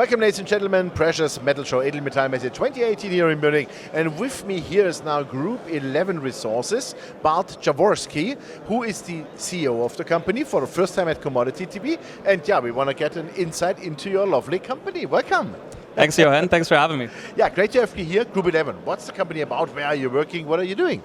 Welcome, ladies and gentlemen, Precious Metal Show Edelmetallmesse 2018 here in Munich. And with me here is now Group 11 Resources, Bart Jaworski, who is the CEO of the company for the first time at Commodity TV. And yeah, we want to get an insight into your lovely company. Welcome. Thanks, Johan. Thanks for having me. Yeah, great to have you here. Group 11, what's the company about? Where are you working? What are you doing?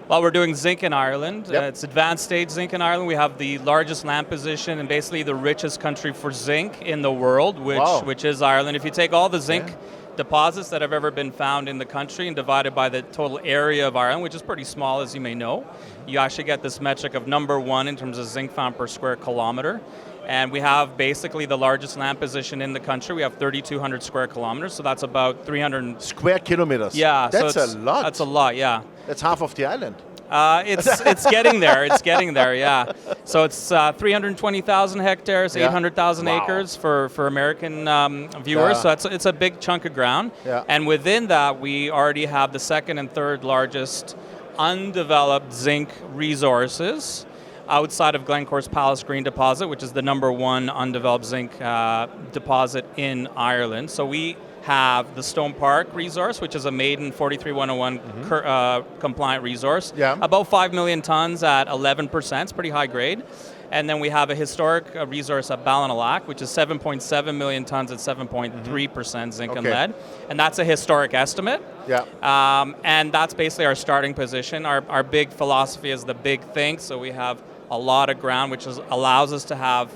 Well, we're doing zinc in Ireland. Yep. It's advanced stage zinc in Ireland. We have the largest land position and basically the richest country for zinc in the world, which is Ireland. If you take all the zinc deposits that have ever been found in the country and divided by the total area of Ireland, which is pretty small, as you may know, you actually get this metric of number one in terms of zinc found per square kilometer. And we have basically the largest land position in the country. We have 3,200 square kilometers, so that's about 300... Square kilometers? Yeah. That's a lot. That's a lot, yeah. That's half of the island. It's getting there. It's getting there. Yeah. So it's 320,000 hectares, 800,000 acres for American viewers. So it's a big chunk of ground. Yeah. And within that, we already have the second and third largest undeveloped zinc resources outside of Glencore's Palace Green deposit, which is the number one undeveloped zinc deposit in Ireland. So we have the Stone Park resource, which is a maiden 43101 compliant resource. Yeah. About 5 million tons at 11%, it's pretty high grade. And then we have a historic resource at Ballinalack, which is 7.7 million tons at 7.3% zinc and lead. And that's a historic estimate. Yeah. And that's basically our starting position. Our big philosophy is the big think, so we have a lot of ground, which allows us to have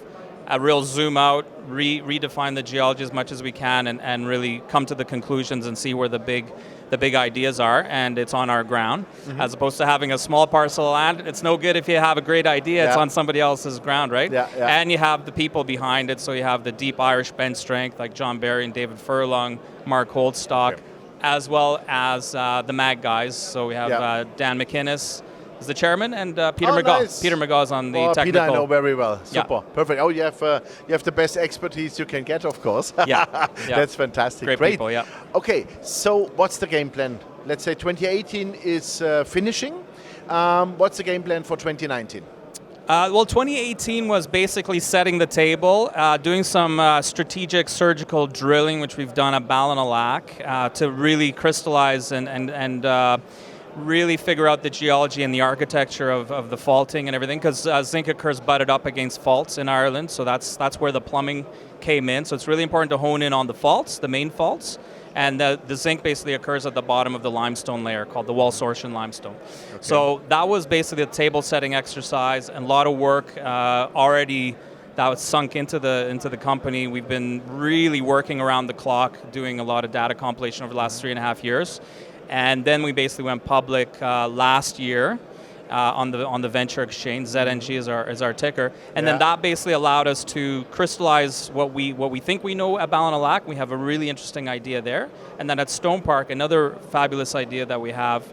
a real zoom out, redefine the geology as much as we can, and really come to the conclusions and see where the big ideas are, and it's on our ground, as opposed to having a small parcel of land. It's no good if you have a great idea, it's on somebody else's ground, right? Yeah, yeah. And you have the people behind it, so you have the deep Irish bench strength like John Barry and David Furlong, Mark Holdstock, as well as the MAG guys. So we have Dan McInnes is the chairman, and Peter McGaw. Nice. Peter McGaw's on the technical. Peter I know very well. Super. Perfect. Oh, you have the best expertise you can get, of course. That's fantastic. Great people, yeah. Okay, so what's the game plan? Let's say 2018 is finishing. What's the game plan for 2019? Well, 2018 was basically setting the table, doing some strategic surgical drilling, which we've done at Ballinalack, to really crystallize and really figure out the geology and the architecture of the faulting and everything, because zinc occurs butted up against faults in Ireland, so that's where the plumbing came in. So it's really important to hone in on the faults, the main faults, and the zinc basically occurs at the bottom of the limestone layer called the Walsorian limestone. Okay. So that was basically the table setting exercise, and a lot of work already that was sunk into the company. We've been really working around the clock, doing a lot of data compilation over the last 3.5 years. And then we basically went public last year on the venture exchange. ZNG is our ticker, and then that basically allowed us to crystallize what we think we know at Ballinalack. We have a really interesting idea there, and then at Stone Park, another fabulous idea that we have.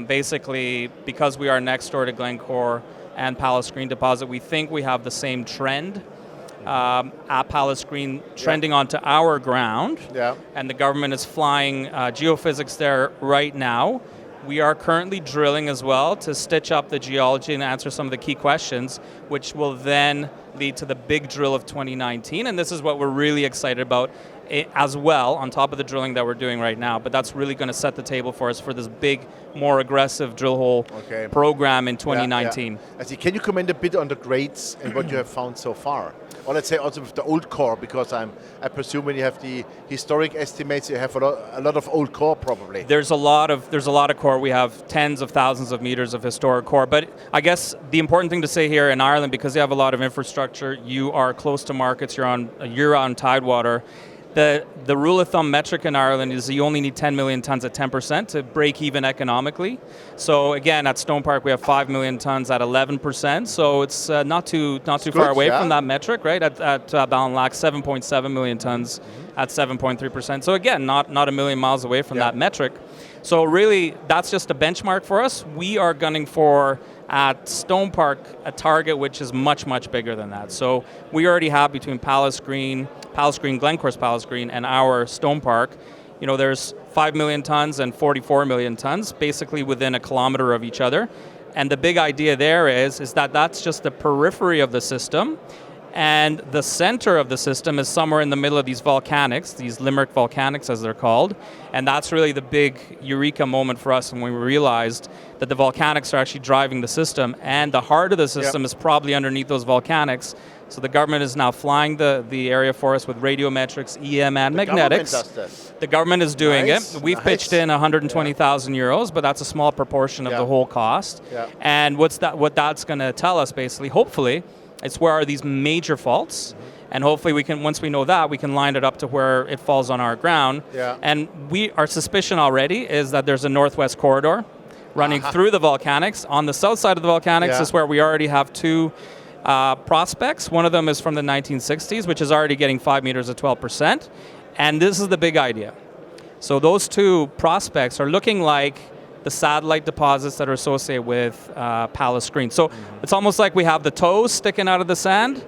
Basically, because we are next door to Glencore and Palace Green deposit, we think we have the same trend. At Palace Green trending onto our ground, and the government is flying geophysics there right now. We are currently drilling as well to stitch up the geology and answer some of the key questions, which will then lead to the big drill of 2019, and this is what we're really excited about as well, on top of the drilling that we're doing right now. But that's really going to set the table for us for this big, more aggressive drill hole program in 2019. I see. Can you comment a bit on the grades and what you have found so far? Or let's say also with the old core, because I presume when you have the historic estimates, you have a lot of old core probably. There's a lot of core. We have tens of thousands of meters of historic core. But I guess the important thing to say here in Ireland, because you have a lot of infrastructure, you are close to markets, you're on tidewater. The rule of thumb metric in Ireland is you only need 10 million tons at 10% to break even economically. So again, at Stone Park we have 5 million tons at 11%. So it's not too far away from that metric, right? At Ballinalack, 7.7 million tons at 7.3%. So again, not a million miles away from that metric. So really, that's just a benchmark for us. We are gunning for, at Stone Park, a target which is much, much bigger than that. So we already have between Glencore's Palace Green, and our Stone Park, there's 5 million tons and 44 million tons, basically within a kilometer of each other. And the big idea there is that that's just the periphery of the system. And the center of the system is somewhere in the middle of these volcanics, these Limerick volcanics as they're called. And that's really the big eureka moment for us when we realized that the volcanics are actually driving the system, and the heart of the system is probably underneath those volcanics. So the government is now flying the area for us with radiometrics, EM, and magnetics. The government does that. The government is doing Nice, it. We've nice. pitched in 120,000 euros, but that's a small proportion of the whole cost. Yeah. And what that's going to tell us, basically, hopefully, it's where are these major faults, and hopefully we can, once we know that, we can line it up to where it falls on our ground. Yeah. And our suspicion already is that there's a northwest corridor running through the volcanics. On the south side of the volcanics is where we already have two prospects. One of them is from the 1960s, which is already getting 5 meters at 12%. And this is the big idea. So those two prospects are looking like the satellite deposits that are associated with Palace Green. So it's almost like we have the toes sticking out of the sand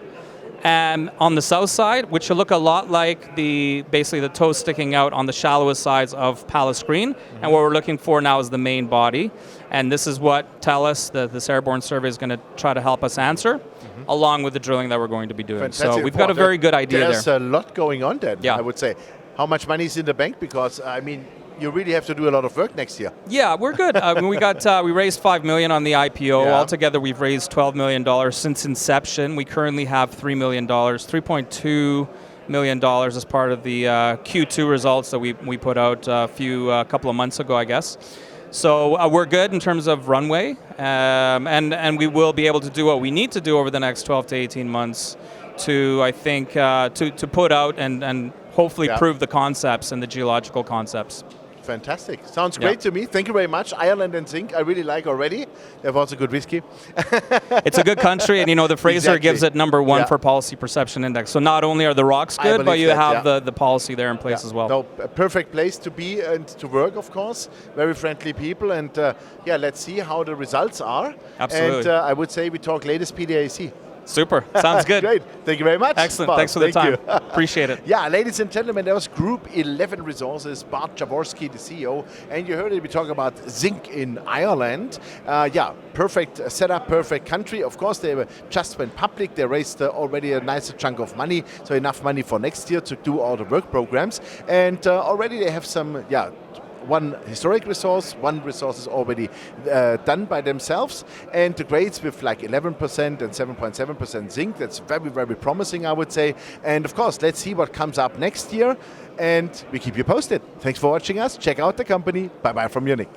on the south side, which will look a lot like basically the toes sticking out on the shallowest sides of Palace Green. And what we're looking for now is the main body. And this is what TELUS, this airborne survey, is going to try to help us answer, along with the drilling that we're going to be doing. Fantastic. So we've got a very good idea there. There's a lot going on then, Yeah. I would say. How much money is in the bank? Because, I mean, you really have to do a lot of work next year. Yeah, we're good. We raised $5 million on the IPO. Yeah. Altogether, we've raised $12 million since inception. We currently have $3 million, $3.2 million as part of the Q2 results that we put out a couple of months ago, I guess. So we're good in terms of runway, and we will be able to do what we need to do over the next 12 to 18 months to, I think, to put out and hopefully prove the concepts and the geological concepts. Fantastic. Sounds great to me. Thank you very much. Ireland and Zinc, I really like already. They have also good whiskey. It's a good country, and the Fraser gives it number one for Policy Perception Index. So not only are the rocks good, but you have the policy there in place as well. No, a perfect place to be and to work, of course. Very friendly people, and let's see how the results are. Absolutely. And I would say we talk latest PDAC. Super. Sounds good. Great. Thank you very much. Excellent. Bart. Thanks for the time. You. Appreciate it. Yeah, ladies and gentlemen, that was Group 11 Resources, Bart Jaworski, the CEO. And you heard it, we talk about Zinc in Ireland. Perfect setup, perfect country. Of course, they just went public. They raised already a nice chunk of money, so enough money for next year to do all the work programs. And already they have some, one historic resource, one resource is already done by themselves, and the grades with like 11% and 7.7% zinc, that's very, very promising, I would say. And of course, let's see what comes up next year, and we keep you posted. Thanks for watching us. Check out the company. Bye-bye from Munich.